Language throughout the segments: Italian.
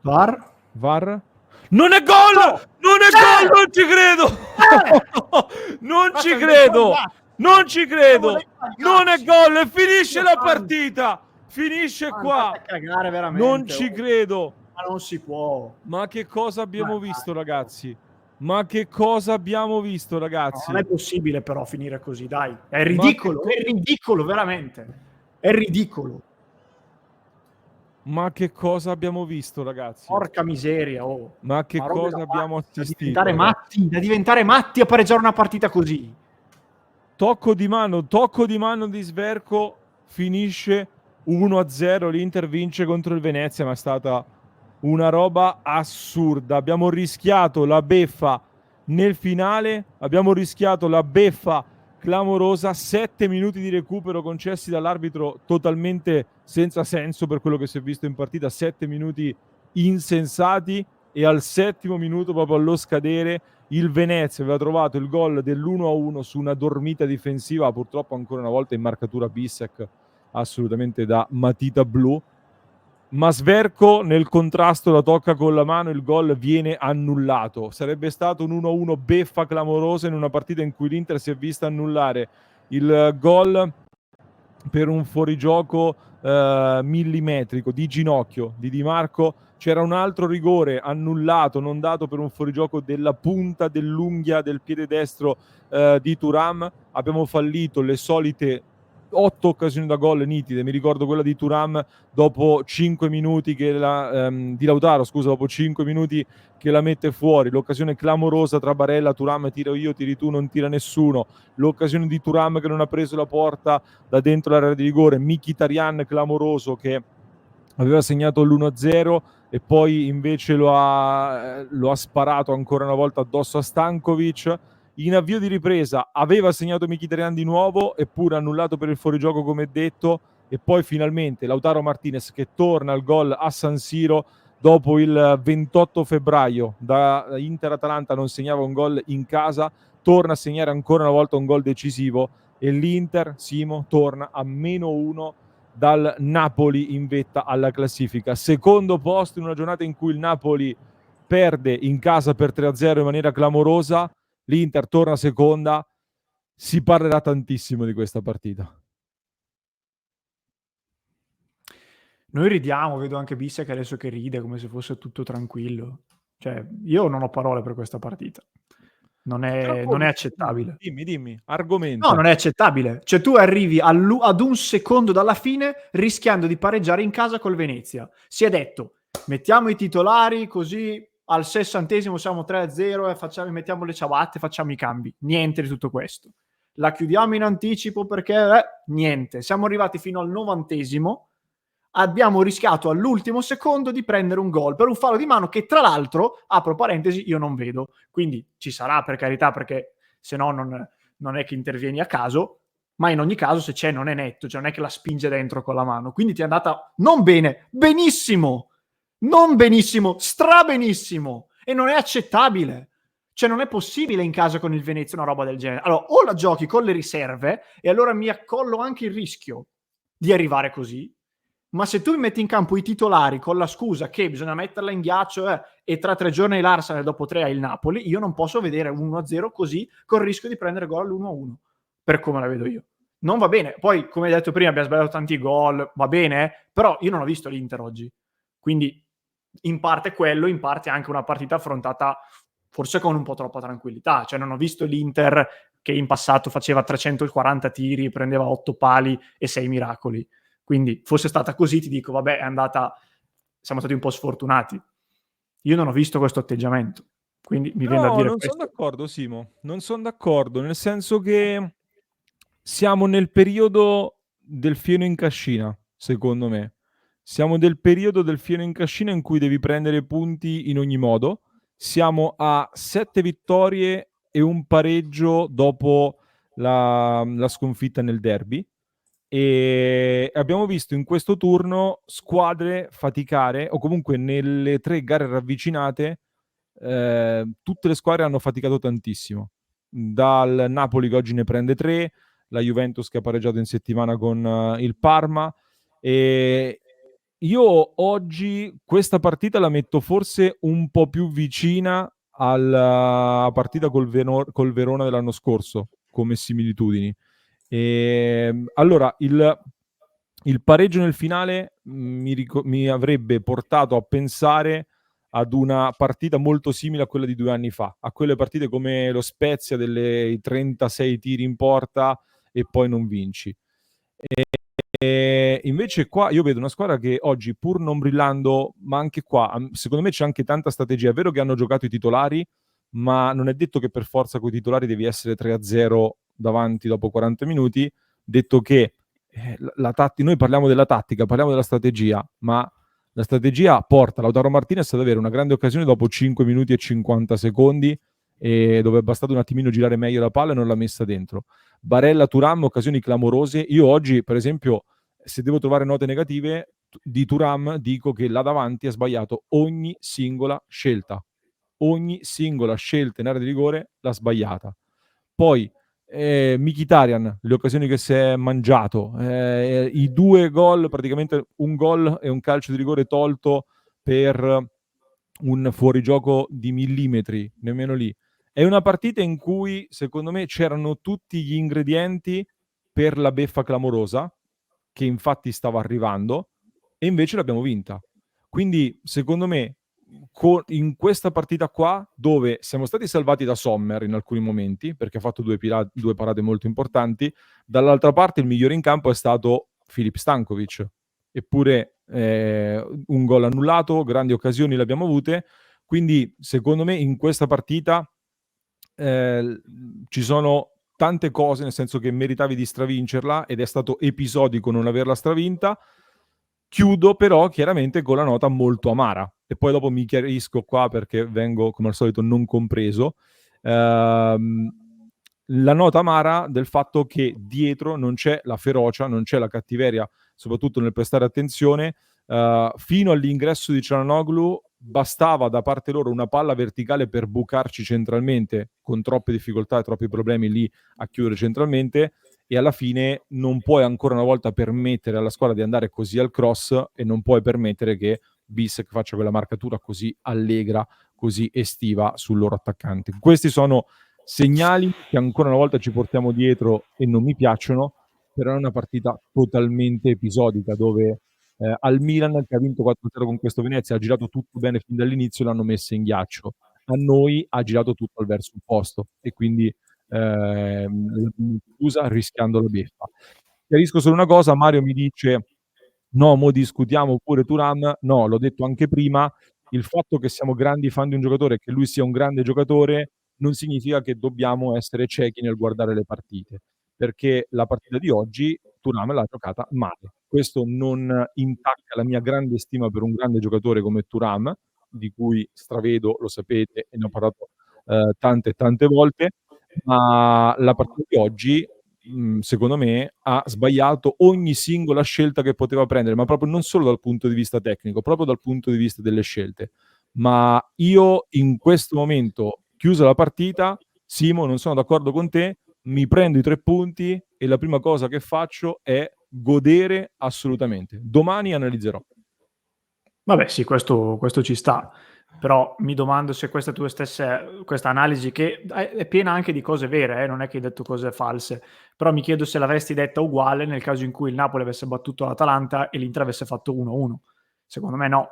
VAR? Non è gol! Non è gol! Non ci credo! Non ci credo! Non ci credo! Non è gol! E finisce la partita! Finisce qua! Cagare, veramente. Non ci credo! Ma non si può. Ma che cosa abbiamo visto, ragazzi? Ma che cosa abbiamo visto, ragazzi? Non è possibile però finire così, dai. È ridicolo, è ridicolo, veramente. È ridicolo. Ma che cosa abbiamo visto, ragazzi? Porca miseria, oh. Ma che cosa abbiamo assistito? Da diventare matti a pareggiare una partita così. Tocco di mano di Sverko, finisce 1-0, l'Inter vince contro il Venezia, ma è stata una roba assurda. Abbiamo rischiato la beffa nel finale, abbiamo rischiato la beffa clamorosa, 7 minuti di recupero concessi dall'arbitro totalmente senza senso per quello che si è visto in partita, 7 minuti insensati, e al 7° minuto, proprio allo scadere, il Venezia aveva trovato il gol dell'1-1 su una dormita difensiva, purtroppo ancora una volta in marcatura Bissek, assolutamente da matita blu. Ma Sverko nel contrasto la tocca con la mano, il gol viene annullato. Sarebbe stato un 1-1 beffa clamorosa in una partita in cui l'Inter si è vista annullare il gol per un fuorigioco millimetrico di ginocchio di Di Marco. C'era un altro rigore annullato, non dato, per un fuorigioco della punta dell'unghia del piede destro di Thuram. Abbiamo fallito le solite 8 occasioni da gol nitide. Mi ricordo quella di Thuram dopo 5 minuti che di Lautaro, scusa, dopo 5 minuti che la mette fuori. L'occasione clamorosa tra Barella, Thuram, tiro io, tiri tu, non tira nessuno. L'occasione di Thuram che non ha preso la porta da dentro l'area di rigore. Mkhitaryan clamoroso che aveva segnato l'1-0 e poi invece lo ha sparato ancora una volta addosso a Stankovic. In avvio di ripresa aveva segnato Mkhitaryan di nuovo, eppure annullato per il fuorigioco, come detto, e poi finalmente Lautaro Martinez che torna al gol a San Siro dopo il 28 febbraio da Inter-Atalanta non segnava un gol in casa, torna a segnare ancora una volta un gol decisivo e l'Inter, Simo, torna a -1 dal Napoli in vetta alla classifica. Secondo posto in una giornata in cui il Napoli perde in casa per 3-0 in maniera clamorosa, l'Inter torna seconda. Si parlerà tantissimo di questa partita. Noi ridiamo, vedo anche Bissek adesso che ride come se fosse tutto tranquillo. Cioè, io non ho parole per questa partita. Non è accettabile. Dimmi, argomento. No, non è accettabile. Cioè, tu arrivi ad un secondo dalla fine rischiando di pareggiare in casa col Venezia. Si è detto, mettiamo i titolari così al 60° siamo 3-0 e mettiamo le ciabatte, facciamo i cambi. Niente di tutto questo. La chiudiamo in anticipo perché niente. Siamo arrivati fino al 90°. Abbiamo rischiato all'ultimo secondo di prendere un gol per un fallo di mano che, tra l'altro, apro parentesi, io non vedo. Quindi ci sarà, per carità, perché se no non è che intervieni a caso, ma in ogni caso se c'è non è netto, cioè non è che la spinge dentro con la mano. Quindi ti è andata non bene, benissimo, non benissimo, strabenissimo, e non è accettabile. Cioè non è possibile in casa con il Venezia una roba del genere. Allora, o la giochi con le riserve e allora mi accollo anche il rischio di arrivare così, ma se tu mi metti in campo i titolari con la scusa che bisogna metterla in ghiaccio e tra 3 giorni l'Arsenal e dopo 3 hai il Napoli, io non posso vedere 1-0 così col rischio di prendere gol all'1-1, per come la vedo io. Non va bene. Poi, come hai detto prima, abbiamo sbagliato tanti gol, va bene, però io non ho visto l'Inter oggi. Quindi in parte quello, in parte anche una partita affrontata forse con un po' troppa tranquillità. Cioè non ho visto l'Inter che in passato faceva 340 tiri, prendeva 8 pali e 6 miracoli. Quindi fosse stata così ti dico, vabbè, è andata, siamo stati un po' sfortunati. Io non ho visto questo atteggiamento, quindi mi viene da dire non questo. sono d'accordo, Simo, non sono d'accordo, nel senso che siamo nel periodo del fieno in cascina, secondo me. Siamo nel periodo del fieno in cascina in cui devi prendere punti in ogni modo. Siamo a 7 vittorie e un pareggio dopo la sconfitta nel derby. E abbiamo visto in questo turno squadre faticare, o comunque nelle 3 gare ravvicinate tutte le squadre hanno faticato tantissimo. Dal Napoli che oggi ne prende 3, la Juventus che ha pareggiato in settimana con il Parma, e io oggi questa partita la metto forse un po' più vicina alla partita col Verona dell'anno scorso, come similitudini. Allora, il pareggio nel finale mi avrebbe portato a pensare ad una partita molto simile a quella di 2 anni fa, a quelle partite come lo Spezia dei 36 tiri in porta e poi non vinci. E invece qua io vedo una squadra che oggi, pur non brillando, ma anche qua, secondo me c'è anche tanta strategia. È vero che hanno giocato i titolari, ma non è detto che per forza con i titolari devi essere 3-0 davanti dopo 40 minuti, detto che noi parliamo della tattica, parliamo della strategia, ma la strategia porta Lautaro Martinez ad avere una grande occasione dopo 5 minuti e 50 secondi, e dove è bastato un attimino girare meglio la palla e non l'ha messa dentro. Barella, Thuram, occasioni clamorose. Io oggi, per esempio, se devo trovare note negative di Thuram, dico che là davanti ha sbagliato ogni singola scelta. Ogni singola scelta in area di rigore l'ha sbagliata. Poi Mkhitaryan, le occasioni che si è mangiato, i 2 gol, praticamente un gol e un calcio di rigore tolto per un fuorigioco di millimetri, nemmeno lì. È una partita in cui, secondo me, c'erano tutti gli ingredienti per la beffa clamorosa, che infatti stava arrivando, e invece l'abbiamo vinta. Quindi, secondo me, in questa partita qua, dove siamo stati salvati da Sommer in alcuni momenti, perché ha fatto 2 parate molto importanti, dall'altra parte il migliore in campo è stato Filip Stankovic. Eppure un gol annullato, grandi occasioni le abbiamo avute, quindi secondo me in questa partita ci sono tante cose, nel senso che meritavi di stravincerla ed è stato episodico non averla stravinta. Chiudo però chiaramente con la nota molto amara e poi dopo mi chiarisco qua perché vengo come al solito non compreso. Ehm, la nota amara del fatto che dietro non c'è la ferocia, non c'è la cattiveria, soprattutto nel prestare attenzione. Fino all'ingresso di Cialanoglu bastava da parte loro una palla verticale per bucarci centralmente, con troppe difficoltà e troppi problemi lì a chiudere centralmente, e alla fine non puoi ancora una volta permettere alla squadra di andare così al cross e non puoi permettere che Bissek faccia quella marcatura così allegra, così estiva sul loro attaccante. Questi sono segnali che ancora una volta ci portiamo dietro e non mi piacciono, però è una partita totalmente episodica dove al Milan, che ha vinto 4-0 con questo Venezia, ha girato tutto bene fin dall'inizio, l'hanno messa in ghiaccio. A noi ha girato tutto al verso opposto e quindi l'abbiamo chiusa rischiando la beffa. Chiarisco solo una cosa, Mario mi dice no, mo discutiamo pure Thuram. No, l'ho detto anche prima, il fatto che siamo grandi fan di un giocatore e che lui sia un grande giocatore non significa che dobbiamo essere ciechi nel guardare le partite, perché la partita di oggi Thuram l'ha giocata male. Questo non intacca la mia grande stima per un grande giocatore come Thuram, di cui stravedo, lo sapete, e ne ho parlato tante e tante volte, ma la partita di oggi secondo me ha sbagliato ogni singola scelta che poteva prendere, ma proprio non solo dal punto di vista tecnico, proprio dal punto di vista delle scelte. Ma io in questo momento, chiusa la partita, Simo, non sono d'accordo con te, mi prendo i 3 punti e la prima cosa che faccio è godere assolutamente. Domani analizzerò. Vabbè, sì, questo ci sta. Però mi domando se questa tua stessa questa analisi, che è piena anche di cose vere, non è che hai detto cose false, però mi chiedo se l'avresti detta uguale nel caso in cui il Napoli avesse battuto l'Atalanta e l'Inter avesse fatto 1-1. Secondo me no.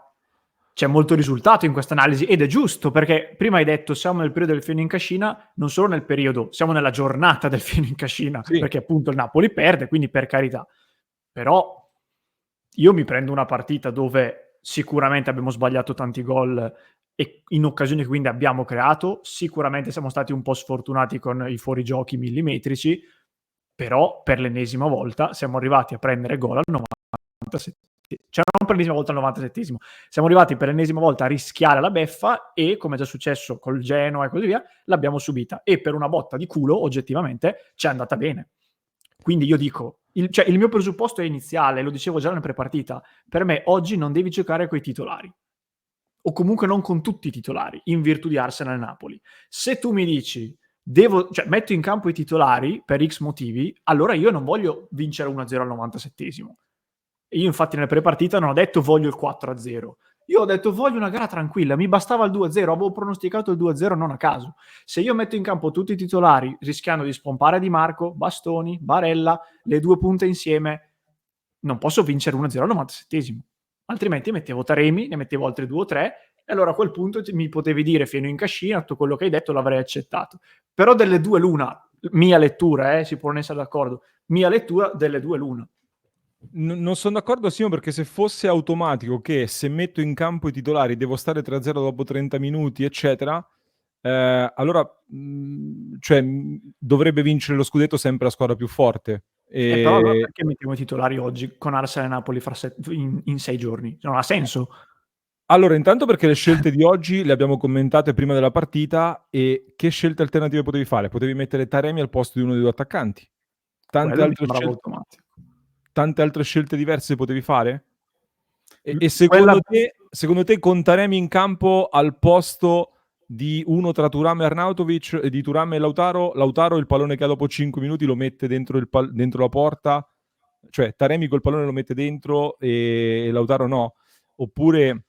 C'è molto risultato in questa analisi ed è giusto, perché prima hai detto siamo nel periodo del fieno in cascina, non solo nel periodo, siamo nella giornata del fieno in cascina, Sì, perché appunto il Napoli perde, quindi per carità. Però io mi prendo una partita dove sicuramente abbiamo sbagliato tanti gol e in occasioni che quindi abbiamo creato, sicuramente siamo stati un po' sfortunati con i fuorigiochi millimetrici, però per l'ennesima volta siamo arrivati a prendere gol al 97, cioè non per l'ennesima volta al 97esimo, siamo arrivati per l'ennesima volta a rischiare la beffa e, come è già successo col Genoa e così via, l'abbiamo subita e per una botta di culo oggettivamente ci è andata bene. Quindi io dico, il mio presupposto è iniziale, lo dicevo già nella prepartita, per me oggi non devi giocare coi titolari, o comunque non con tutti i titolari, in virtù di Arsenal e Napoli. Se tu mi dici, metto in campo i titolari per X motivi, allora io non voglio vincere 1-0 al 97esimo. Io infatti nella prepartita non ho detto voglio il 4-0. Io ho detto voglio una gara tranquilla, mi bastava il 2-0, avevo pronosticato il 2-0 non a caso. Se io metto in campo tutti i titolari rischiando di spompare Di Marco, Bastoni, Barella, le due punte insieme, non posso vincere 1-0 al 97esimo. Altrimenti mettevo Taremi, ne mettevo altri 2 o 3 e allora a quel punto mi potevi dire fino in cascina, tutto quello che hai detto l'avrei accettato. Però delle due l'una, mia lettura, si può non essere d'accordo, mia lettura delle due l'una. Non sono d'accordo, Simo, perché se fosse automatico che se metto in campo i titolari devo stare 3-0 dopo 30 minuti, eccetera, allora cioè, dovrebbe vincere lo scudetto sempre la squadra più forte. Però allora perché mettiamo i titolari oggi con Arsenal e Napoli in 6 giorni? Non ha senso. Allora, intanto perché le scelte di oggi le abbiamo commentate prima della partita e che scelte alternative potevi fare? Potevi mettere Taremi al posto di uno dei due attaccanti. Quello mi sembrava automatico. Tante altre scelte diverse potevi fare? E Quella... secondo te con Taremi in campo al posto di uno tra Thuram e Arnautovic, di Thuram e Lautaro il pallone che ha dopo 5 minuti lo mette dentro, dentro la porta, cioè Taremi col pallone lo mette dentro e Lautaro no? Oppure,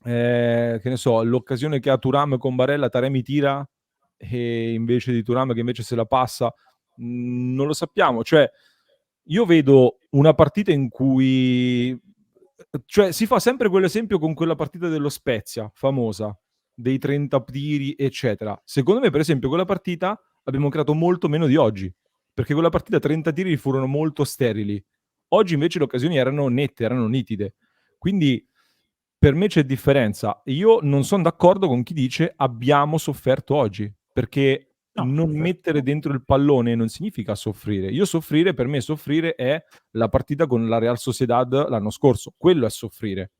che ne so, l'occasione che ha Thuram con Barella, Taremi tira e invece di Thuram che invece se la passa, non lo sappiamo, cioè io vedo una partita in cui, cioè, si fa sempre quell'esempio con quella partita dello Spezia, famosa, dei 30 tiri, eccetera. Secondo me, per esempio, quella partita abbiamo creato molto meno di oggi, perché quella partita 30 tiri furono molto sterili. Oggi invece le occasioni erano nette, erano nitide. Quindi per me c'è differenza. Io non sono d'accordo con chi dice abbiamo sofferto oggi, perché No, non mettere dentro il pallone non significa soffrire. Io soffrire, per me soffrire è la partita con la Real Sociedad l'anno scorso. Quello è soffrire.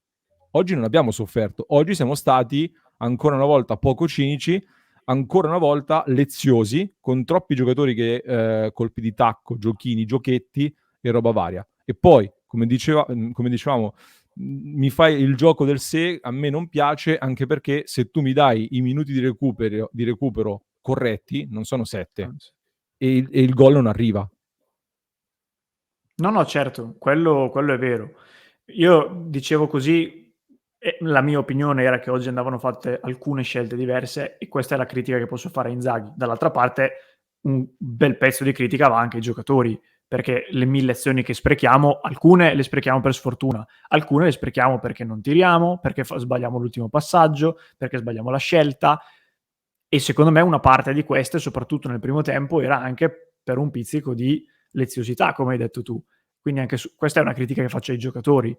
Oggi non abbiamo sofferto. Oggi siamo stati ancora una volta poco cinici, ancora una volta leziosi, con troppi giocatori che colpi di tacco, giochini, giochetti e roba varia. E poi, come dicevamo, mi fai il gioco del se, a me non piace, anche perché se tu mi dai i minuti di recupero corretti, non sono 7, e il gol non arriva. no, no, certo, quello è vero. Io dicevo così, e la mia opinione era che oggi andavano fatte alcune scelte diverse e questa è la critica che posso fare a Inzaghi. Dall'altra parte un bel pezzo di critica va anche ai giocatori, perché le 1000 azioni che sprechiamo, alcune le sprechiamo per sfortuna, alcune le sprechiamo perché non tiriamo, perché sbagliamo l'ultimo passaggio, perché sbagliamo la scelta e secondo me una parte di queste, soprattutto nel primo tempo, era anche per un pizzico di leziosità, come hai detto tu. Quindi anche questa è una critica che faccio ai giocatori.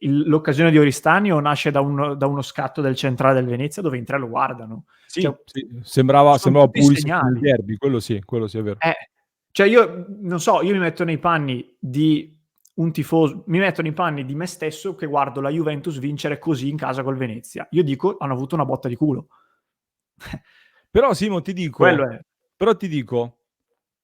L'occasione di Oristanio nasce da uno scatto del centrale del Venezia dove in tre lo guardano. Sì, Cioè, sì, sembrava sono tutti Pulisic nel segnali. derby, quello sì, è vero. Cioè io non so, io mi metto nei panni di un tifoso, mi metto nei panni di me stesso che guardo la Juventus vincere così in casa col Venezia. Io dico, hanno avuto una botta di culo. Però Simo, Quello è. ti dico,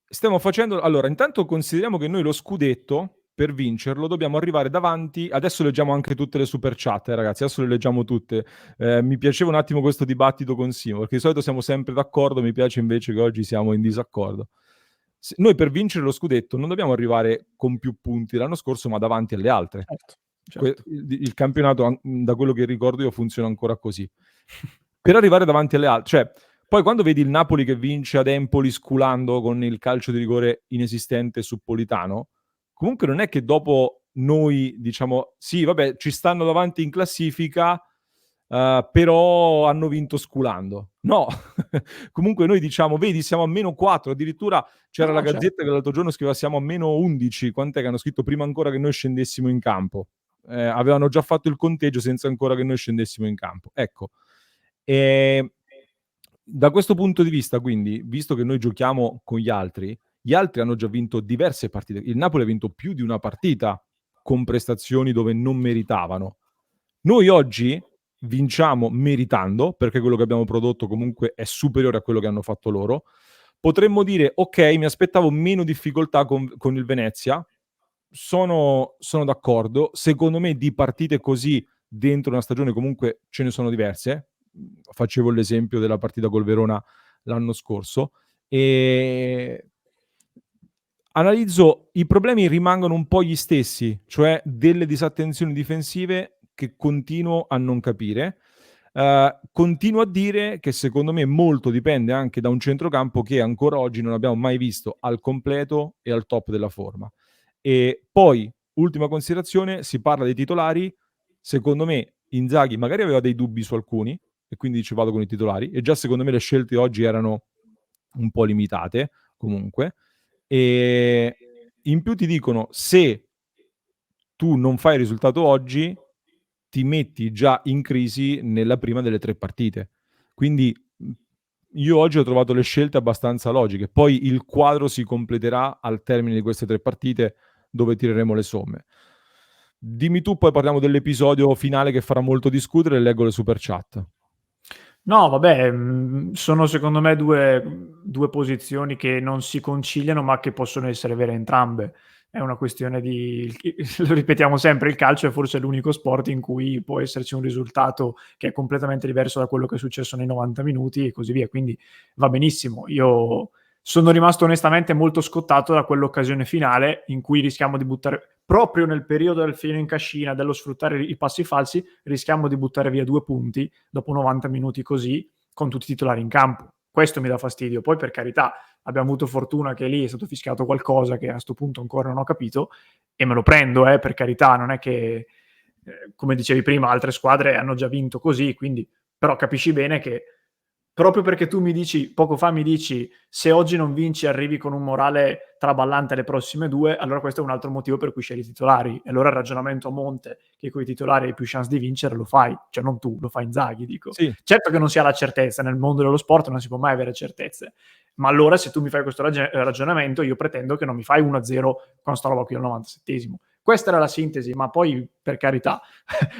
stiamo facendo, allora, intanto consideriamo che noi lo scudetto, per vincerlo, dobbiamo arrivare davanti, adesso leggiamo anche tutte le super chat, ragazzi, adesso le leggiamo tutte. Mi piaceva un attimo questo dibattito con Simo, perché di solito siamo sempre d'accordo, mi piace invece che oggi siamo in disaccordo. Noi per vincere lo scudetto non dobbiamo arrivare con più punti l'anno scorso, ma davanti alle altre. Certo, certo. Il campionato, da quello che ricordo io, funziona ancora così. Per arrivare davanti alle altre, cioè, poi quando vedi il Napoli che vince ad Empoli sculando con il calcio di rigore inesistente su Politano, comunque non è che dopo noi diciamo sì, vabbè, ci stanno davanti in classifica, però hanno vinto sculando. No, comunque noi diciamo, vedi, siamo a meno 4, addirittura c'era la No, certo. Gazzetta che l'altro giorno scriveva siamo a meno 11, quant'è che hanno scritto prima ancora che noi scendessimo in campo. Avevano già fatto il conteggio senza ancora che noi scendessimo in campo. Ecco, da questo punto di vista, quindi, visto che noi giochiamo con gli altri hanno già vinto diverse partite. Il Napoli ha vinto più di una partita con prestazioni dove non meritavano. Noi oggi vinciamo meritando, perché quello che abbiamo prodotto comunque è superiore a quello che hanno fatto loro. Potremmo dire, ok, mi aspettavo meno difficoltà con il Venezia, sono d'accordo. Secondo me di partite così dentro una stagione comunque ce ne sono diverse. Facevo l'esempio della partita col Verona l'anno scorso. E analizzo, i problemi rimangono un po' gli stessi, cioè delle disattenzioni difensive che continuo a non capire. Continuo a dire che secondo me molto dipende anche da un centrocampo che ancora oggi non abbiamo mai visto al completo e al top della forma. E poi, ultima considerazione, si parla dei titolari. Secondo me Inzaghi magari aveva dei dubbi su alcuni e quindi ci vado con i titolari, e già secondo me le scelte oggi erano un po' limitate comunque. E in più ti dicono, se tu non fai il risultato oggi, ti metti già in crisi nella prima delle 3 partite. Quindi io oggi ho trovato le scelte abbastanza logiche. Poi il quadro si completerà al termine di queste 3 partite, dove tireremo le somme. Dimmi tu, poi parliamo dell'episodio finale che farà molto discutere e leggo le super chat. No, vabbè, sono secondo me due posizioni che non si conciliano, ma che possono essere vere entrambe. È una questione di lo ripetiamo sempre, il calcio è forse l'unico sport in cui può esserci un risultato che è completamente diverso da quello che è successo nei 90 minuti e così via, quindi va benissimo. Io sono rimasto onestamente molto scottato da quell'occasione finale in cui rischiamo di buttare, proprio nel periodo del filo in cascina, dello sfruttare i passi falsi, rischiamo di buttare via 2 punti dopo 90 minuti così, con tutti i titolari in campo. Questo mi dà fastidio. Poi, per carità, abbiamo avuto fortuna che lì è stato fischiato qualcosa che a sto punto ancora non ho capito, e me lo prendo, per carità, non è che, come dicevi prima, altre squadre hanno già vinto così, quindi però capisci bene che proprio perché tu mi dici, poco fa mi dici, se oggi non vinci arrivi con un morale traballante alle prossime 2, allora questo è un altro motivo per cui scegli i titolari. E allora il ragionamento a monte che con i titolari hai più chance di vincere lo fai, cioè non tu, lo fai Inzaghi, dico. Sì, Certo che non si ha la certezza, nel mondo dello sport non si può mai avere certezze, ma allora se tu mi fai questo ragionamento io pretendo che non mi fai 1-0 quando sta roba qui al 97esimo. Questa era la sintesi, ma poi per carità,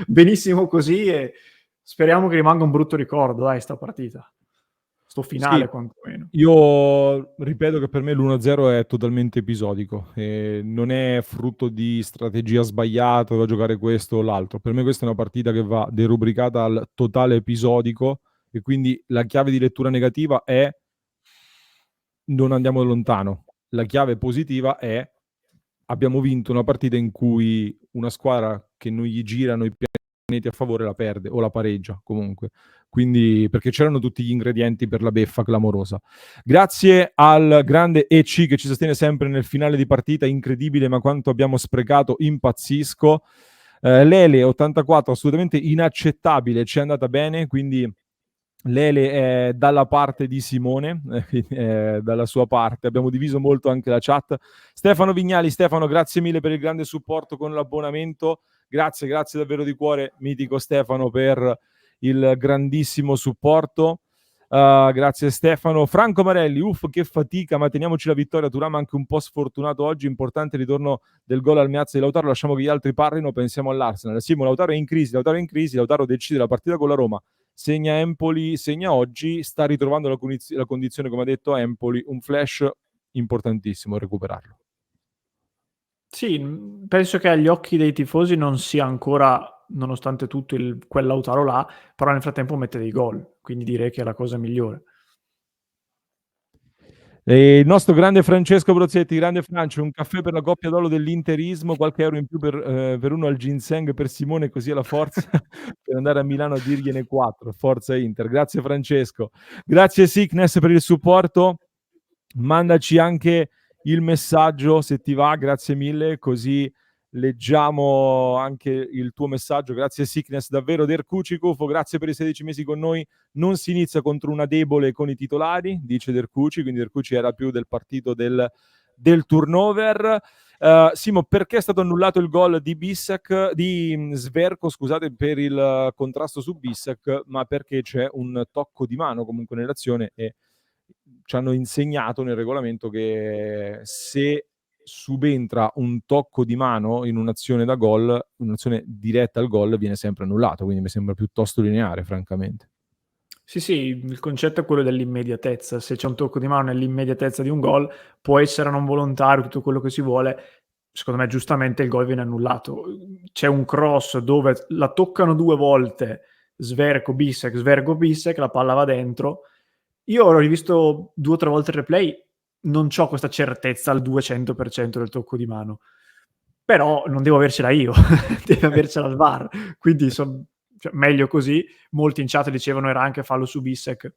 benissimo così, e speriamo che rimanga un brutto ricordo, dai, sta partita. Sto finale sì. quantomeno. Io ripeto che per me l'1-0 è totalmente episodico, non è frutto di strategia sbagliata da giocare questo o l'altro. Per me questa è una partita che va derubricata al totale episodico, e quindi la chiave di lettura negativa è non andiamo lontano. La chiave positiva è abbiamo vinto una partita in cui una squadra che non gli girano i pianeti a favore la perde o la pareggia comunque. Quindi, perché c'erano tutti gli ingredienti per la beffa clamorosa. Grazie al grande EC che ci sostiene sempre nel finale di partita, incredibile, ma quanto abbiamo sprecato, impazzisco. Lele 84, assolutamente inaccettabile, ci è andata bene, quindi Lele è dalla parte di Simone, dalla sua parte. Abbiamo diviso molto anche la chat. Stefano Vignali, Stefano, grazie mille per il grande supporto con l'abbonamento. Grazie, grazie davvero di cuore, mitico Stefano, per il grandissimo supporto. Grazie Stefano. Franco Marelli, che fatica, ma teniamoci la vittoria. Thuram anche un po' sfortunato oggi, importante il ritorno del gol al Meazza di Lautaro, lasciamo che gli altri parlino, pensiamo all'Arsenal. Simo, Lautaro è in crisi, Lautaro decide la partita con la Roma, segna Empoli, segna oggi, sta ritrovando la condizione, come ha detto Empoli, un flash importantissimo recuperarlo. Sì, penso che agli occhi dei tifosi non sia ancora, nonostante tutto, quel Lautaro là, però nel frattempo mette dei gol, quindi direi che è la cosa migliore. E il nostro grande Francesco Brozzetti, grande Francio, un caffè per la coppia d'oro dell'interismo, qualche euro in più per uno al ginseng per Simone, così ha la forza per andare a Milano a dirgliene 4. Forza Inter. Grazie Francesco. Grazie Sickness per il supporto. Mandaci anche il messaggio se ti va, grazie mille, così leggiamo anche il tuo messaggio. Grazie Sickness, davvero. Dercuci Cufo, grazie per i 16 mesi con noi. Non si inizia contro una debole con i titolari, dice Dercuci, quindi Dercuci era più del partito del turnover. Simo, perché è stato annullato il gol di Sverko, scusate, per il contrasto su Bissek? Ma perché c'è un tocco di mano comunque nell'azione, e ci hanno insegnato nel regolamento che se subentra un tocco di mano in un'azione da gol, un'azione diretta al gol, viene sempre annullato, quindi mi sembra piuttosto lineare, francamente. Sì, sì, il concetto è quello dell'immediatezza. Se c'è un tocco di mano nell'immediatezza di un gol, può essere non volontario, tutto quello che si vuole. Secondo me, giustamente, il gol viene annullato. C'è un cross dove la toccano 2 volte, Svergo Bissek, la palla va dentro. Io ho rivisto 2 o 3 volte il replay, non c'ho questa certezza al 200% del tocco di mano. Però non devo avercela io, deve avercela il VAR, quindi cioè meglio così. Molti in chat dicevano era anche fallo su Bissek.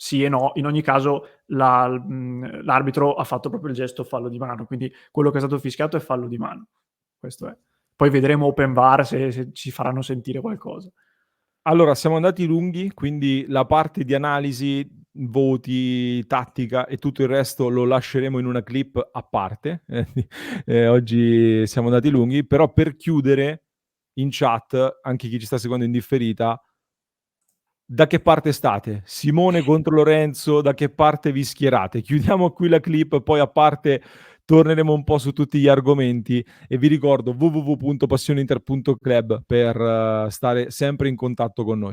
Sì e no, in ogni caso l'arbitro ha fatto proprio il gesto fallo di mano, quindi quello che è stato fischiato è fallo di mano. Questo è. Poi vedremo Open VAR se ci faranno sentire qualcosa. Allora, siamo andati lunghi, quindi la parte di analisi, voti, tattica e tutto il resto lo lasceremo in una clip a parte. Oggi siamo andati lunghi, però per chiudere in chat, anche chi ci sta seguendo in differita, da che parte state? Simone contro Lorenzo, da che parte vi schierate? Chiudiamo qui la clip, poi a parte torneremo un po' su tutti gli argomenti e vi ricordo www.passioneinter.club per stare sempre in contatto con noi.